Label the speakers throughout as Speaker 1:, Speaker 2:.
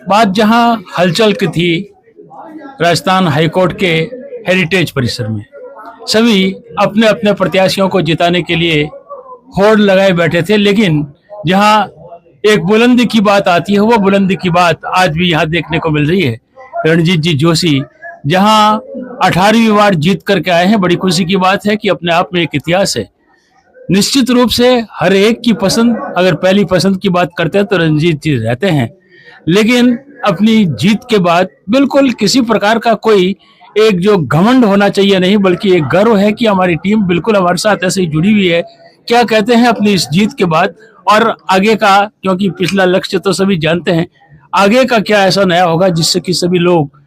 Speaker 1: बात जहां हलचल की थी राजस्थान हाईकोर्ट के हेरिटेज परिसर में, सभी अपने अपने प्रत्याशियों को जिताने के लिए होड़ लगाए बैठे थे, लेकिन जहां एक बुलंदी की बात आती है, वो बुलंदी की बात आज भी यहां देखने को मिल रही है। रणजीत जी जोशी जहां 18वीं बार जीत करके आए हैं, बड़ी खुशी की बात है कि अपने आप में एक इतिहास है। निश्चित रूप से हर एक की पसंद, अगर पहली पसंद की बात करते हैं तो रणजीत जी रहते हैं, लेकिन अपनी जीत के बाद बिल्कुल किसी प्रकार का कोई एक जो घमंड होना चाहिए नहीं, बल्कि एक गर्व है कि हमारी टीम बिल्कुल हमारे साथ ऐसे ही जुड़ी हुई है। क्या कहते हैं अपनी इस जीत के बाद और आगे का, क्योंकि पिछला लक्ष्य तो सभी जानते हैं, आगे का क्या ऐसा नया होगा जिससे कि सभी लोग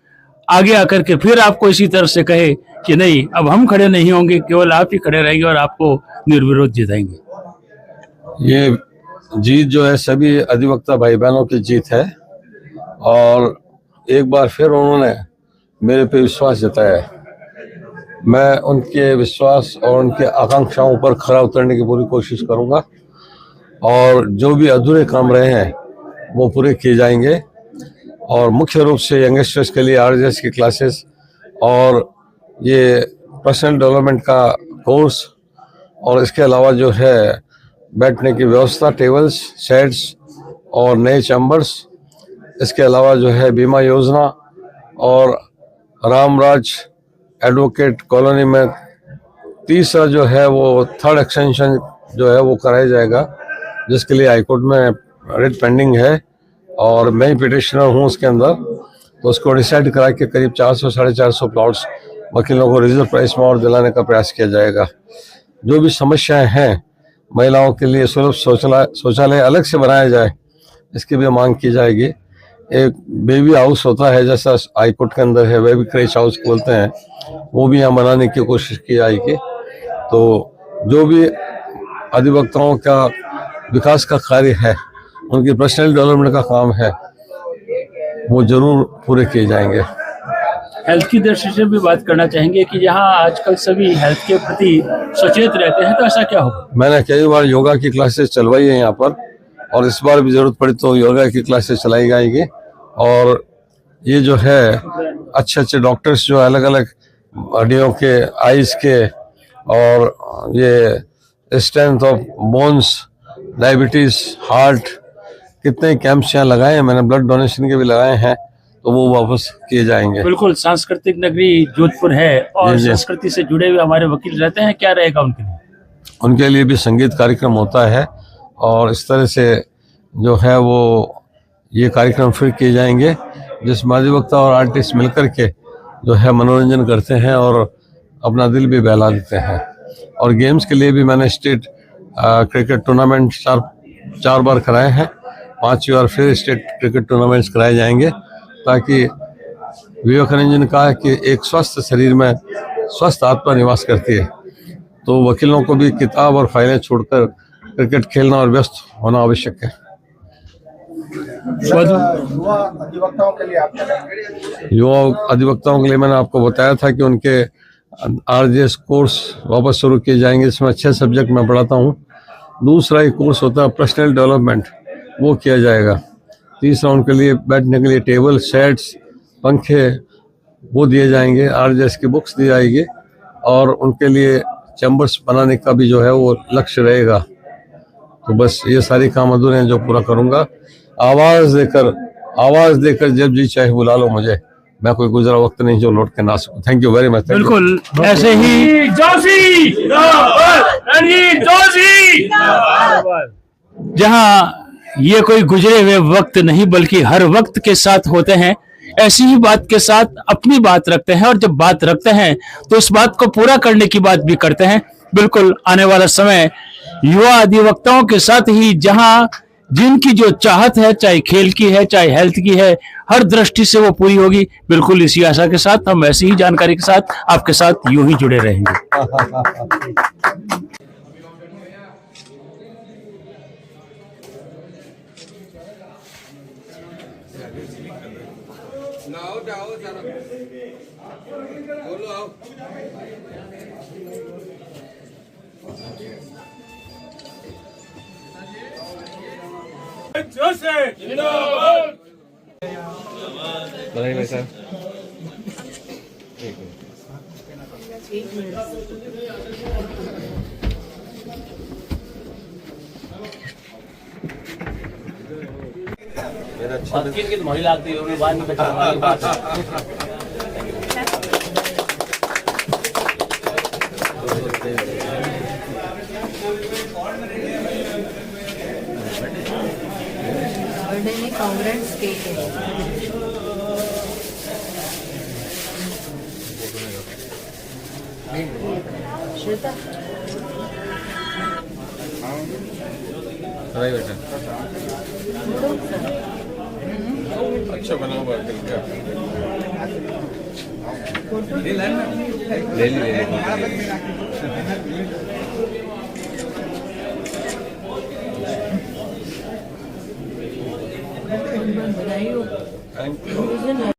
Speaker 1: आगे आकर के फिर आपको इसी तरह से कहे कि नहीं, अब हम खड़े नहीं होंगे, केवल आप ही खड़े रहेंगे और आपको निर्विरोध जिताएंगे।
Speaker 2: ये जीत जो है सभी अधिवक्ता भाई बहनों की जीत है और एक बार फिर उन्होंने मेरे पे विश्वास जताया है। मैं उनके विश्वास और उनके आकांक्षाओं पर खरा उतरने की पूरी कोशिश करूंगा और जो भी अधूरे काम रहे हैं वो पूरे किए जाएंगे। और मुख्य रूप से यंगस्टर्स के लिए आरजेएस की क्लासेस और ये पर्सनल डेवलपमेंट का कोर्स और इसके अलावा जो है बैठने की व्यवस्था, टेबल्स, शेड्स और नए चैम्बर्स, इसके अलावा जो है बीमा योजना और रामराज एडवोकेट कॉलोनी में तीसरा जो है वो थर्ड एक्सटेंशन जो है वो कराया जाएगा, जिसके लिए हाईकोर्ट में रिट पेंडिंग है और मैं ही पिटिशनर हूँ उसके अंदर। तो उसको डिसाइड करा के करीब 400 साढ़े 400 प्लॉट्स वकीलों को रिजर्व प्राइस में और दिलाने का प्रयास किया जाएगा। जो भी समस्याएं हैं, महिलाओं के लिए सुलभ शौचालय अलग से बनाया जाए, इसकी भी मांग की जाएगी। एक बेबी हाउस होता है जैसा हाईकोर्ट के अंदर है, बेबी क्रेच हाउस बोलते हैं, वो भी यहाँ बनाने की कोशिश की जाएगी। तो जो भी अधिवक्ताओं का विकास का कार्य है, उनकी पर्सनल डेवलपमेंट का काम है, वो जरूर पूरे किए जाएंगे।
Speaker 1: हेल्थ की दृष्टि से भी बात करना चाहेंगे कि जहां आजकल सभी हेल्थ के प्रति सचेत रहते हैं, तो ऐसा क्या होगा?
Speaker 2: मैंने कई बार योगा की क्लासेस चलवाई है यहाँ पर और इस बार भी जरूरत पड़ी तो योगा की क्लासेस चलाई जाएगी। और ये जो है अच्छे अच्छे डॉक्टर्स जो अलग अलग हड्डियों के, आइज के और ये strength of bones, diabetes, heart, कितने कैंप्स यहाँ लगाए हैं मैंने, ब्लड डोनेशन के भी लगाए हैं, तो वो वापस किए जाएंगे।
Speaker 1: बिल्कुल सांस्कृतिक नगरी जोधपुर है और संस्कृति से जुड़े हुए हमारे वकील रहते हैं, क्या रहेगा उनके लिए?
Speaker 2: उनके लिए भी संगीत कार्यक्रम होता है और इस तरह से जो है वो ये कार्यक्रम फिर किए जाएंगे, जिसमें अधिवक्ता और आर्टिस्ट मिलकर के जो है मनोरंजन करते हैं और अपना दिल भी बहला देते हैं। और गेम्स के लिए भी मैंने स्टेट क्रिकेट टूर्नामेंट चार बार कराए हैं, 5वीं बार फिर स्टेट क्रिकेट टूर्नामेंट्स कराए जाएंगे, ताकि विवेकानंद ने कहा कि एक स्वस्थ शरीर में स्वस्थ आत्मा निवास करती है। तो वकीलों को भी किताब और फाइलें छोड़कर क्रिकेट खेलना और व्यस्त होना आवश्यक है।
Speaker 3: युवा अधिवक्ताओं के लिए
Speaker 2: मैंने आपको बताया था कि उनके आरजेएस कोर्स वापस शुरू किए जाएंगे, इसमें अच्छे सब्जेक्ट मैं पढ़ाता हूँ। दूसरा एक कोर्स होता है पर्सनल डेवलपमेंट, वो किया जाएगा। तीसरा उनके लिए बैठने के लिए टेबल, शेड्स, पंखे वो दिए जाएंगे, आरजेएस की बुक्स दी जाएगी और उनके लिए चैम्बर्स बनाने का भी जो है वो लक्ष्य रहेगा। तो बस ये सारी काम अधूरे हैं जो पूरा करूंगा। आवाज देकर जब जी चाहे बुला लो मुझे, मैं कोई गुजरा वक्त नहीं जो लौट के ना सकूं। Thank you very much.
Speaker 1: बिल्कुल ऐसे ही जोशी, रणजीत जोशी, जहां ये कोई गुजरे हुए वक्त नहीं बल्कि हर वक्त के साथ होते हैं, ऐसी ही बात के साथ अपनी बात रखते हैं और जब बात रखते हैं तो उस बात को पूरा करने की बात भी करते हैं। बिल्कुल आने वाला समय युवा अधिवक्ताओं के साथ ही, जहां जिनकी जो चाहत है, चाहे खेल की है, चाहे हेल्थ की है, हर दृष्टि से वो पूरी होगी। बिल्कुल इसी आशा के साथ हम ऐसी ही जानकारी के साथ आपके साथ यूं ही जुड़े रहेंगे।
Speaker 4: बधाई भाई साहब।
Speaker 5: महिला आती होगी बाद में बच्चा
Speaker 6: बर्थडे में कांग्रेस केक है। श्वेता
Speaker 4: बधाई बेटा।
Speaker 2: अच्छा बना हुआ है दिल का।
Speaker 4: ले ली
Speaker 6: बधाई हो।
Speaker 2: Thank you.